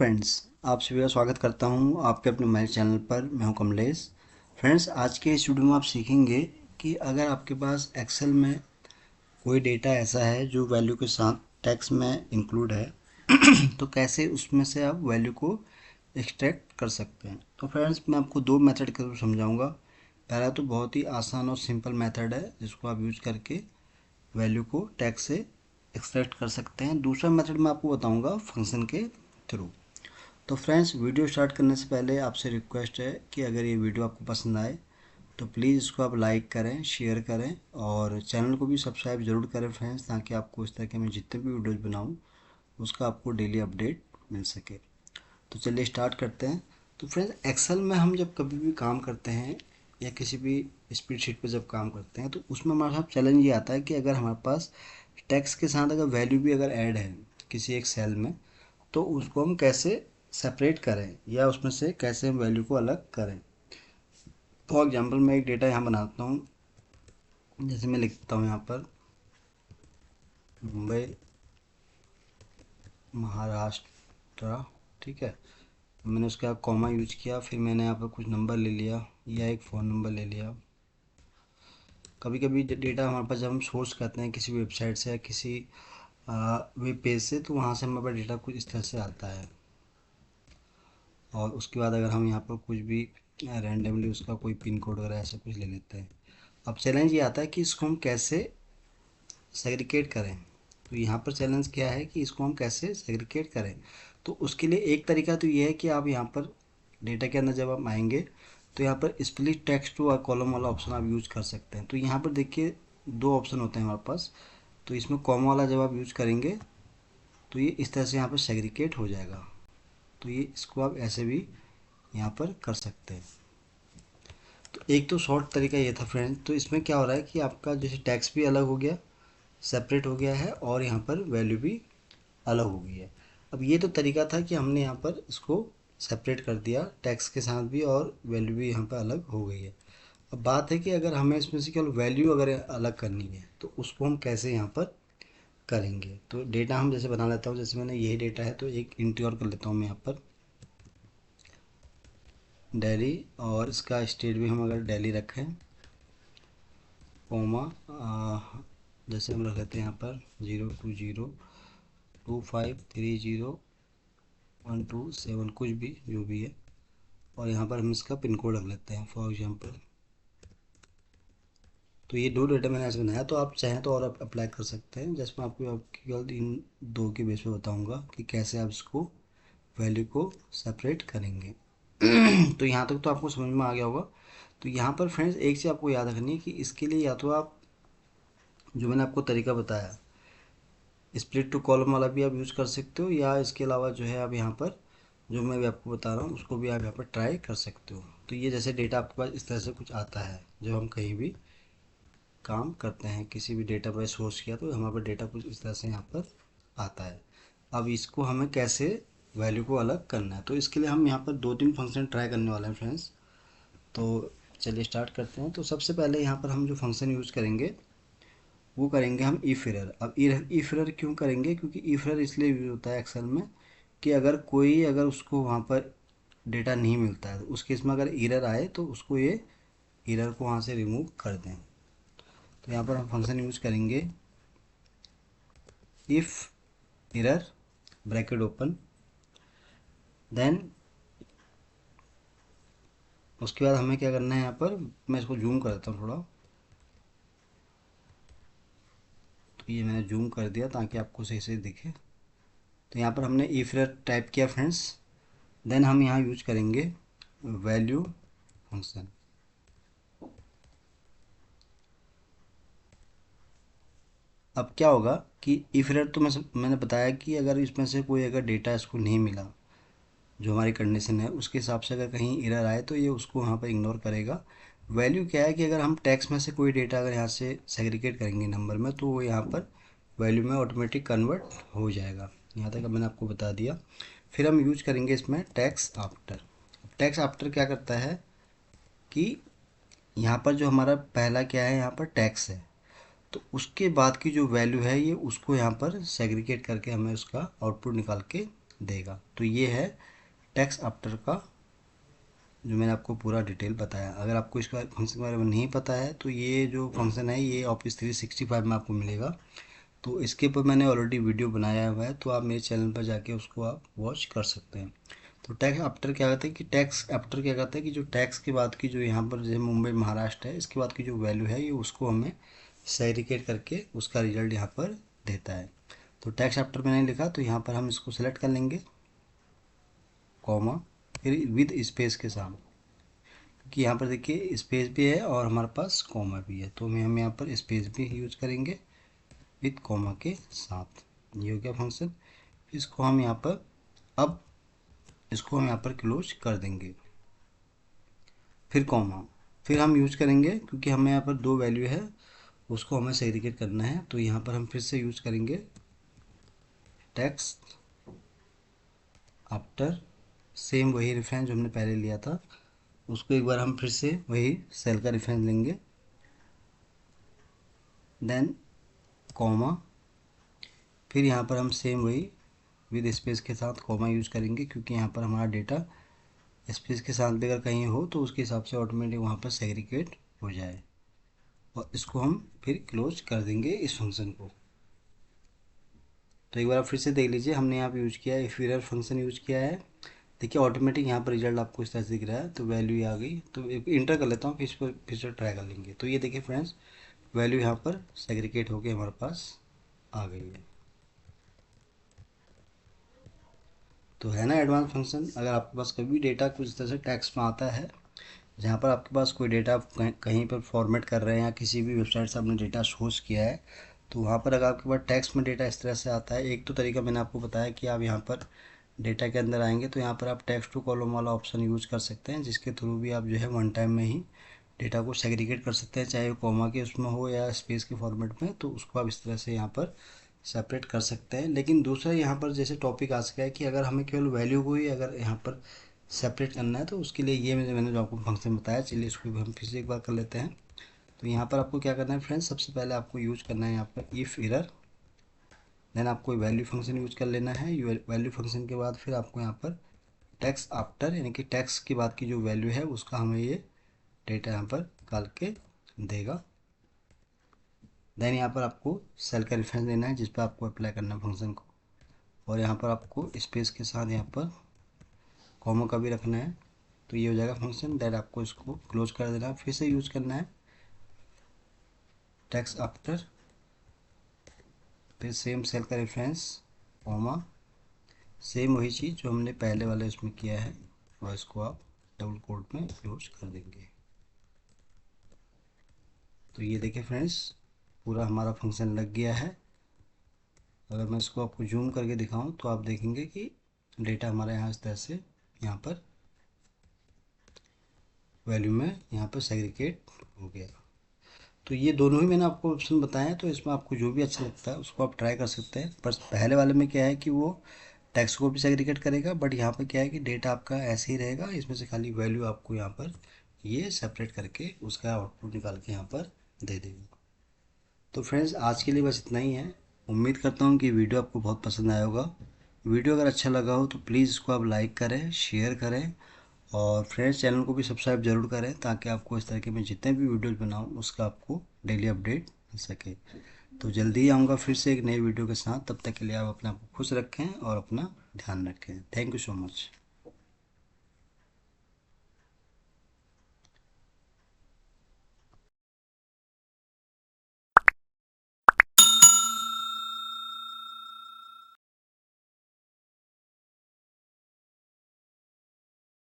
Friends, आप सभी का स्वागत करता हूं आपके अपने मेरे चैनल पर। मैं हूं कमलेश। फ्रेंड्स, आज के इस वीडियो में आप सीखेंगे कि अगर आपके पास एक्सेल में कोई डेटा ऐसा है जो वैल्यू के साथ टेक्स्ट में इंक्लूड है तो कैसे उसमें से आप वैल्यू को एक्सट्रैक्ट कर सकते हैं। तो फ्रेंड्स, मैं आपको दो मेथड के थ्रू समझाऊंगा। पहला तो बहुत ही आसान और सिंपल मेथड है जिसको आप यूज करके वैल्यू को टेक्स्ट से एक्सट्रैक्ट कर सकते हैं। दूसरा मेथड मैं आपको बताऊंगा फंक्शन के थ्रू। तो फ्रेंड्स, वीडियो स्टार्ट करने से पहले आपसे रिक्वेस्ट है कि अगर ये वीडियो आपको पसंद आए तो प्लीज़ इसको आप लाइक करें, शेयर करें और चैनल को भी सब्सक्राइब ज़रूर करें फ्रेंड्स, ताकि आपको इस तरह के मैं जितने भी वीडियोज़ बनाऊँ उसका आपको डेली अपडेट मिल सके। तो चलिए स्टार्ट करते हैं। तो फ्रेंड्स, एक्सेल में हम जब कभी भी काम करते हैं या किसी भी स्प्रेडशीट पे जब काम करते हैं तो उसमें हमारे साथ चैलेंज ये आता है कि अगर हमारे पास टेक्स्ट के साथ अगर वैल्यू भी अगर ऐड है किसी एक सेल में, तो उसको हम कैसे सेपरेट करें या उसमें से कैसे हम वैल्यू को अलग करें। फॉर एग्जांपल, मैं एक डेटा यहाँ बनाता हूँ। जैसे मैं लिखता हूँ यहाँ पर मुंबई महाराष्ट्र, ठीक है। मैंने उसका कॉमा यूज किया, फिर मैंने यहाँ पर कुछ नंबर ले लिया या एक फ़ोन नंबर ले लिया। कभी कभी डेटा हमारे पास जब हम सोर्स करते हैं किसी वेबसाइट से या किसी वेब पेज से, तो वहाँ से हमारे पास डेटा कुछ इस तरह से आता है। और उसके बाद अगर हम यहाँ पर कुछ भी रैंडमली उसका कोई पिन कोड वगैरह ऐसा कुछ ले लेते हैं। अब चैलेंज ये आता है कि इसको हम कैसे सेग्रीगेट करें। तो यहाँ पर चैलेंज क्या है कि इसको हम कैसे सेग्रीगेट करें। तो उसके लिए एक तरीका तो ये है कि आप यहाँ पर डेटा के अंदर जब आप आएंगे तो यहाँ पर स्प्लिट टेक्स्ट टू कॉलम वाला ऑप्शन आप यूज कर सकते हैं। तो यहाँ पर देखिए दो ऑप्शन होते हैं हमारे पास। तो इसमें कॉमा वाला जब आप यूज करेंगे तो ये इस तरह से यहाँ पर सेग्रीगेट हो जाएगा। तो ये इसको आप ऐसे भी यहाँ पर कर सकते हैं। तो एक तो शॉर्ट तरीका ये था फ्रेंड्स। तो इसमें क्या हो रहा है कि आपका जैसे टैक्स भी अलग हो गया, सेपरेट हो गया है, और यहाँ पर वैल्यू भी अलग हो गई है। अब ये तो तरीका था कि हमने यहाँ पर इसको सेपरेट कर दिया टैक्स के साथ भी, और वैल्यू भी यहाँ पर अलग हो गई है। अब बात है कि अगर हमें इसमें से केवल वैल्यू अगर अलग करनी है तो उसको हम कैसे यहाँ पर करेंगे। तो डेटा हम जैसे बना लेता हूँ, जैसे मैंने यही डेटा है तो एक एंट्री और कर लेता हूँ मैं यहाँ पर दिल्ली, और इसका स्टेट भी हम अगर दिल्ली रखें, कोमा जैसे हम रख लेते हैं यहाँ पर 02025301271, कुछ भी जो भी है। और यहाँ पर हम इसका पिन कोड रख लेते हैं फॉर एग्जांपल। तो ये दो डेटा मैंने ऐसे बनाया। तो आप चाहें तो और आप अप्लाई कर सकते हैं। जैसे मैं आपको केवल इन दो के बेस पे बताऊंगा कि कैसे आप इसको वैल्यू को सेपरेट करेंगे। तो यहाँ तक तो आपको समझ में आ गया होगा। तो यहाँ पर फ्रेंड्स एक चीज़ आपको याद रखनी है कि इसके लिए या तो आप जो मैंने आपको तरीका बताया स्प्लिट टू कॉलम वाला भी आप यूज़ कर सकते हो, या इसके अलावा जो है आप यहाँ पर जो मैं भी आपको बता रहा हूँ उसको भी आप यहाँ पर ट्राई कर सकते हो। तो ये जैसे डेटा आपके पास इस तरह से कुछ आता है जब हम कहीं भी काम करते हैं, किसी भी डेटा पर सोर्स किया तो हमारे पास डेटा कुछ इस तरह से यहाँ पर आता है। अब इसको हमें कैसे वैल्यू को अलग करना है, तो इसके लिए हम यहाँ पर दो तीन फंक्शन ट्राई करने वाले हैं फ्रेंड्स। तो चलिए स्टार्ट करते हैं। तो सबसे पहले यहाँ पर हम जो फंक्शन यूज़ करेंगे वो करेंगे हम इफ एरर। अब इफ एरर क्यों करेंगे, क्योंकि इफ एरर इसलिए यूज होता है एक्सेल में कि अगर उसको वहाँ पर डेटा नहीं मिलता है तो उस केस में अगर एरर आए तो उसको ये एरर को वहाँ से रिमूव कर दें। तो यहाँ पर हम फंक्शन यूज करेंगे if error bracket open, then उसके बाद हमें क्या करना है, यहाँ पर मैं इसको जूम कर देता हूँ थोड़ा। तो ये मैंने जूम कर दिया ताकि आपको सही से दिखे। तो यहाँ पर हमने इफ एरर टाइप किया फ्रेंड्स, देन हम यहाँ यूज करेंगे वैल्यू फंक्शन। अब क्या होगा कि इफ एरर तो मैंने बताया कि अगर इसमें से कोई अगर डेटा इसको नहीं मिला जो हमारी कंडीशन है उसके हिसाब से, अगर कहीं एरर आए तो ये उसको वहाँ पर इग्नोर करेगा। वैल्यू क्या है कि अगर हम टेक्स्ट में से कोई डेटा अगर यहाँ से सेग्रीगेट करेंगे नंबर में तो वो यहाँ पर वैल्यू में ऑटोमेटिक कन्वर्ट हो जाएगा। यहाँ तक मैंने आपको बता दिया। फिर हम यूज करेंगे इसमें टैक्स आफ्टर। टैक्स आफ्टर क्या करता है कि यहाँ पर जो हमारा पहला क्या है, यहाँ पर टैक्स है, तो उसके बाद की जो वैल्यू है ये उसको यहाँ पर सेग्रीगेट करके हमें उसका आउटपुट निकाल के देगा। तो ये है टेक्स्ट आफ्टर का जो मैंने आपको पूरा डिटेल बताया। अगर आपको इसका फंक्शन के बारे में नहीं पता है तो ये जो फंक्शन है ये ऑफिस 365 में आपको मिलेगा। तो इसके ऊपर मैंने ऑलरेडी वीडियो बनाया हुआ है, तो आप मेरे चैनल पर जाके उसको आप वॉच कर सकते हैं। तो टैक्स आफ्टर क्या कहते हैं कि टैक्स आफ्टर क्या कहता है कि जो टैक्स के बाद की जो यहाँ पर जैसे मुंबई महाराष्ट्र है इसके बाद की जो वैल्यू है ये उसको हमें सेग्रीगेट करके उसका रिजल्ट यहाँ पर देता है। तो टैक्स आफ्टर मैंने लिखा तो यहाँ पर हम इसको सेलेक्ट कर लेंगे, कॉमा फिर विद स्पेस के साथ, क्योंकि यहाँ पर देखिए स्पेस भी है और हमारे पास कॉमा भी है, तो हम यहाँ पर स्पेस भी यूज करेंगे विद कॉमा के साथ। ये हो गया फंक्शन। इसको हम यहाँ पर अब इसको हम यहाँ पर क्लोज कर देंगे। फिर कॉमा, फिर हम यूज करेंगे क्योंकि हमें यहाँ पर दो वैल्यू है उसको हमें सेग्रीगेट करना है, तो यहाँ पर हम फिर से यूज करेंगे टेक्स्ट आफ्टर, सेम वही रेफरेंस जो हमने पहले लिया था उसको एक बार हम फिर से वही सेल का रेफरेंस लेंगे, देन कॉमा, फिर यहाँ पर हम सेम वही विद स्पेस के साथ कॉमा यूज करेंगे क्योंकि यहाँ पर हमारा डेटा स्पेस के साथ भी अगर कहीं हो तो उसके हिसाब से ऑटोमेटिक वहाँ पर सेग्रीगेट हो जाए। और इसको हम फिर क्लोज कर देंगे इस फंक्शन को। तो एक बार आप फिर से देख लीजिए, हमने यहाँ पे यूज किया है इफ एरर फंक्शन यूज किया है। देखिए ऑटोमेटिक यहाँ पर रिजल्ट आपको इस तरह से दिख रहा है, तो वैल्यू आ गई। तो एक इंटर कर लेता हूँ फिर इस पर फिर से ट्राई कर लेंगे। तो ये देखिए फ्रेंड्स वैल्यू यहाँ पर सेग्रीगेट होकर हमारे पास आ गई है। तो है ना एडवांस फंक्शन। अगर आपके पास कभी डेटा कुछ तरह से टेक्स्ट में आता है जहाँ पर आपके पास कोई डेटा कहीं पर फॉर्मेट कर रहे हैं या किसी भी वेबसाइट से आपने डेटा सोर्स किया है, तो वहाँ पर अगर आपके पास टेक्स्ट में डेटा इस तरह से आता है, एक तो तरीका मैंने आपको बताया कि आप यहाँ पर डेटा के अंदर आएंगे तो यहाँ पर आप टेक्स्ट टू कॉलम वाला ऑप्शन यूज़ कर सकते हैं, जिसके थ्रू भी आप जो है वन टाइम में ही डेटा को सेग्रीगेट कर सकते हैं, चाहे वो कॉमा के उसमें हो या स्पेस के फॉर्मेट में। तो उसको आप इस तरह से यहाँ पर सेपरेट कर सकते हैं। लेकिन दूसरा यहाँ पर जैसे टॉपिक आ सका है कि अगर हमें केवल वैल्यू को ही अगर यहाँ पर सेपरेट करना है तो उसके लिए ये मैंने जो आपको फंक्शन बताया, चलिए इसको भी हम फिर से एक बार कर लेते हैं। तो यहाँ पर आपको क्या करना है फ्रेंड्स, सबसे पहले आपको यूज करना है यहाँ पर इफ एरर, देन आपको वैल्यू फंक्शन यूज कर लेना है। वैल्यू फंक्शन के बाद फिर आपको यहाँ पर टेक्स्ट आफ्टर यानी कि टेक्स्ट के बाद की जो वैल्यू है उसका हमें ये डेटा यहाँ पर निकाल के देगा। देन यहाँ पर आपको सेल का रेफरेंस लेना है जिस पर आपको अप्लाई करना है फंक्शन को, और यहाँ पर आपको स्पेस के साथ यहाँ पर कॉमा का भी रखना है। तो ये हो जाएगा फंक्शन। देन आपको इसको क्लोज कर देना है, फिर से यूज करना है टेक्स्ट आफ्टर, फिर सेम सेल का रेफरेंस कॉमा, सेम वही चीज़ जो हमने पहले वाले इसमें किया है, और इसको आप डबल कोट में क्लोज कर देंगे। तो ये देखिए फ्रेंड्स पूरा हमारा फंक्शन लग गया है। अगर मैं इसको आपको जूम करके दिखाऊं तो आप देखेंगे कि डेटा हमारे यहाँ इस तरह से यहाँ पर वैल्यू में यहाँ पर सेग्रीगेट हो गया। तो ये दोनों ही मैंने आपको ऑप्शन बताए हैं, तो इसमें आपको जो भी अच्छा लगता है उसको आप ट्राई कर सकते हैं। पर पहले वाले में क्या है कि वो टेक्स्ट को भी सेग्रीगेट करेगा, बट यहाँ पर क्या है कि डेटा आपका ऐसे ही रहेगा, इसमें से खाली वैल्यू आपको यहाँ पर ये सेपरेट करके उसका आउटपुट निकाल के यहाँ पर दे देगा। तो फ्रेंड्स आज के लिए बस इतना ही है। उम्मीद करता हूँ कि वीडियो आपको बहुत पसंद आया होगा। वीडियो अगर अच्छा लगा हो तो प्लीज़ इसको आप लाइक करें, शेयर करें, और फ्रेंड्स चैनल को भी सब्सक्राइब जरूर करें ताकि आपको इस तरह के मैं जितने भी वीडियोज़ बनाऊँ उसका आपको डेली अपडेट मिल सके। तो जल्दी ही आऊँगा फिर से एक नई वीडियो के साथ। तब तक के लिए आप अपने आप को खुश रखें और अपना ध्यान रखें। Thank you so much.